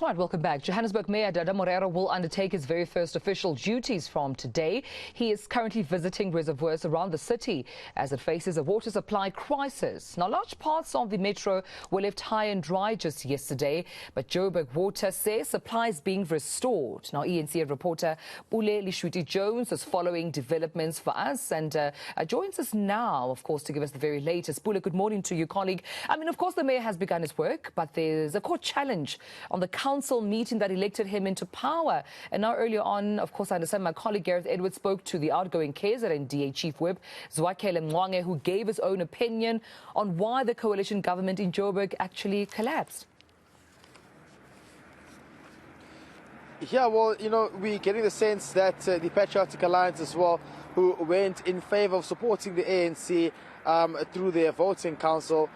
Right, welcome back. Johannesburg Mayor Dada Morero will undertake his very first official duties from today. He is currently visiting reservoirs around the city as it faces a water supply crisis. Now, large parts of the metro were left high and dry just yesterday, but Joburg Water says supply is being restored. Now, eNCA reporter Pule Letshwiti-Jones is following developments for us and joins us now, of course, to give us the very latest. Pule, good morning to you, colleague. I mean, of course, the mayor has begun his work, but there's a court challenge on the council meeting that elected him into power. And now earlier on, of course, I understand my colleague Gareth Edwards spoke to the outgoing KZN DA Chief Whip, Zwakele, who gave his own opinion on why the coalition government in Joburg actually collapsed. Yeah, well, you know, we're getting the sense that the Patriotic Alliance as well, who went in favor of supporting the ANC through their voting council,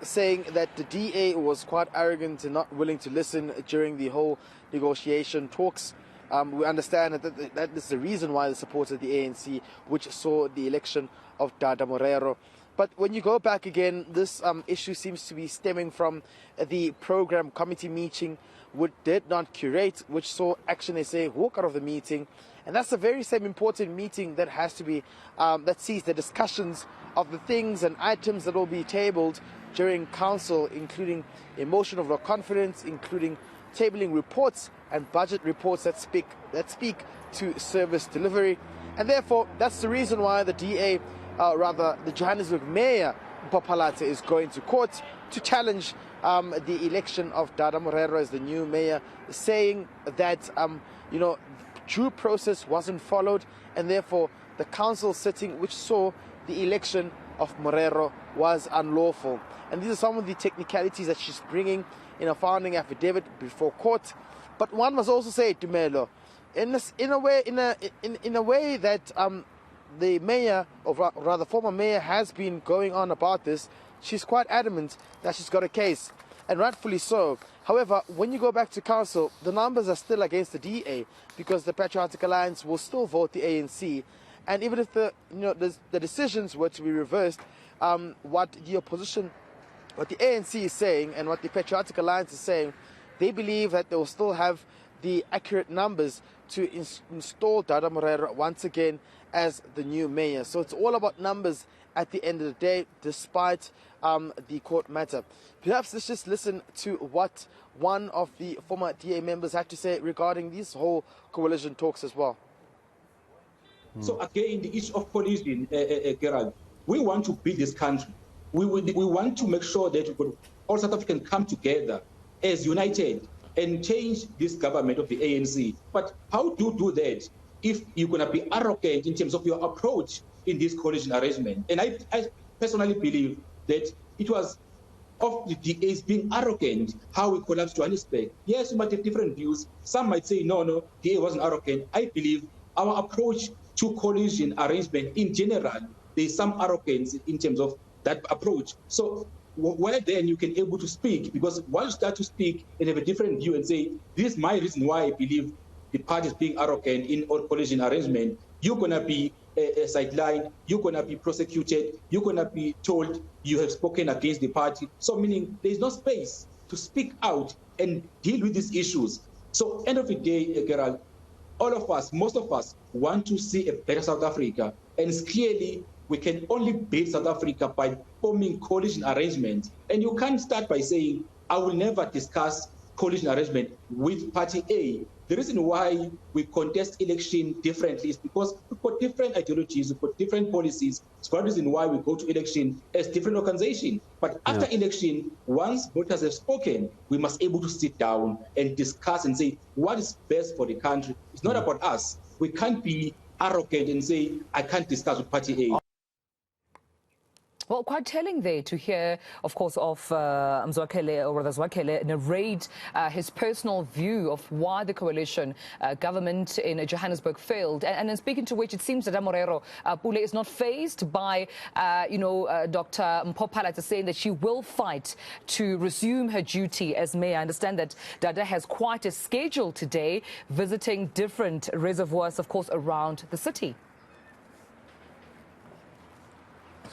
saying that the DA was quite arrogant and not willing to listen during the whole negotiation talks. We understand that is the reason why they supported the ANC, which saw the election of Dada Morero. But when you go back again, this issue seems to be stemming from the program committee meeting, which did not curate, which saw Action SA walk out of the meeting. And that's the very same important meeting that has to be, that sees the discussions of the things and items that will be tabled during council, including a motion of no confidence, including tabling reports and budget reports that speak to service delivery. And therefore, that's the reason why the DA, the Johannesburg Mayor, Popalate, is going to court to challenge the election of Dada Morero as the new mayor, saying that, you know, due process wasn't followed, and therefore the council sitting which saw the election of Morero was unlawful. And these are some of the technicalities that she's bringing in a founding affidavit before court. But one must also say, Dumelo, in a way that the mayor, or rather former mayor, has been going on about this. She's quite adamant that she's got a case, and rightfully so. However, when you go back to council, the numbers are still against the DA because the Patriotic Alliance will still vote the ANC. And even if the decisions were to be reversed, what the opposition, what the ANC is saying and what the Patriotic Alliance is saying, they believe that they will still have the accurate numbers to install Dada Morero once again as the new mayor. So it's all about numbers at the end of the day, despite the court matter. Perhaps let's just listen to what one of the former DA members had to say regarding these whole coalition talks as well. So again, the issue of coalition, Gerald, we want to build this country. We want to make sure that all South Africans come together as united and change this government of the ANC. But how do you do that if you're going to be arrogant in terms of your approach in this coalition arrangement? And I personally believe that it was of the DAs being arrogant how we collapsed Johannesburg. Yes, we might have different views. Some might say, no, DA wasn't arrogant. I believe our approach to coalition arrangement in general, there's some arrogance in terms of that approach. So where then you can able to speak, because once you start to speak and have a different view and say, this is my reason why I believe the party is being arrogant in all coalition arrangement, you're going to be sidelined, you're going to be prosecuted, you're going to be told you have spoken against the party. So meaning there's no space to speak out and deal with these issues. So end of the day, Gerald, all of us, most of us, want to see a better South Africa. And it's clearly we can only build South Africa by forming coalition arrangements. And you can't start by saying, I will never discuss coalition arrangement with Party A. The reason why we contest election differently is because we've got different ideologies, we've got different policies. It's one reason why we go to election as different organizations. But after election, once voters have spoken, we must be able to sit down and discuss and say what is best for the country. It's not about us. We can't be arrogant and say, I can't discuss with Party A. Well, quite telling there to hear, of course, of Zwakele narrate his personal view of why the coalition government in Johannesburg failed. And in speaking to which, it seems that Dada Morero, Pule, is not fazed by, Dr. Popalate saying that she will fight to resume her duty as mayor. I understand that Dada has quite a schedule today, visiting different reservoirs, of course, around the city.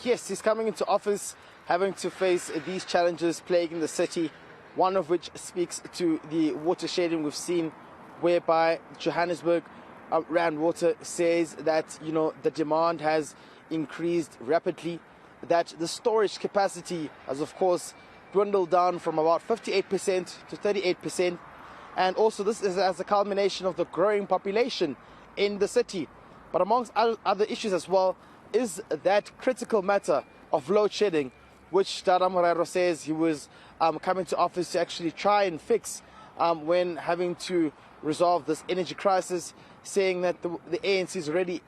Yes, he's coming into office having to face these challenges plaguing the city. one of which speaks to the water shedding we've seen, whereby Johannesburg Rand Water says that, you know, the demand has increased rapidly, that the storage capacity has, of course, dwindled down from about 58% to 38%. And also this is as a culmination of the growing population in the city. But amongst other issues as well is that critical matter of load shedding, which Dada Morero says he was coming to office to actually try and fix when having to resolve this energy crisis, saying that the ANC is ready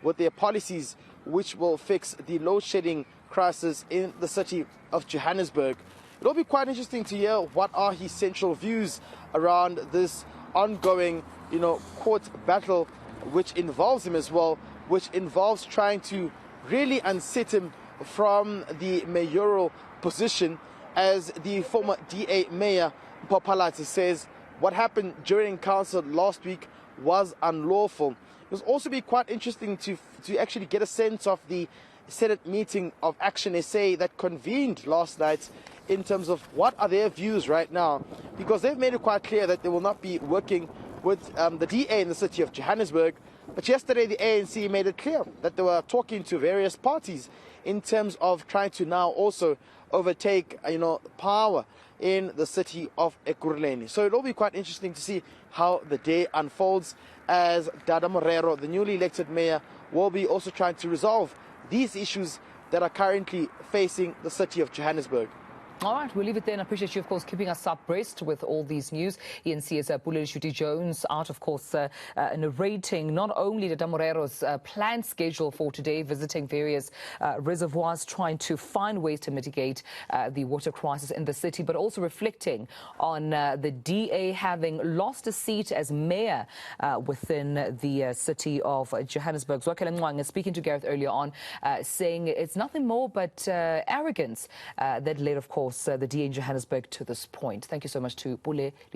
with their policies which will fix the load shedding crisis in the city of Johannesburg. It'll be quite interesting to hear what are his central views around this ongoing, you know, court battle, which involves him as well, which involves trying to really unseat him from the mayoral position. As the former DA mayor, Pule Letshwiti, says, what happened during council last week was unlawful. It will also be quite interesting to actually get a sense of the Senate meeting of Action SA that convened last night in terms of what are their views right now, because they've made it quite clear that they will not be working with the DA in the city of Johannesburg. But yesterday the ANC made it clear that they were talking to various parties in terms of trying to now also overtake, you know, power in the city of Ekurhuleni. So it'll be quite interesting to see how the day unfolds, as Dada Morero, the newly elected mayor, will be also trying to resolve these issues that are currently facing the city of Johannesburg. All right, we'll leave it there, and I appreciate you, of course, keeping us abreast with all these news. eNCA's Pule Letshwiti-Jones out, of course, narrating not only Dada Morero's planned schedule for today, visiting various reservoirs, trying to find ways to mitigate the water crisis in the city, but also reflecting on the DA having lost a seat as mayor within the city of Johannesburg. Zwakele Ngwanga speaking to Gareth earlier on, saying it's nothing more but arrogance that led, of course, the DA in Johannesburg to this point. Thank you so much to Pule.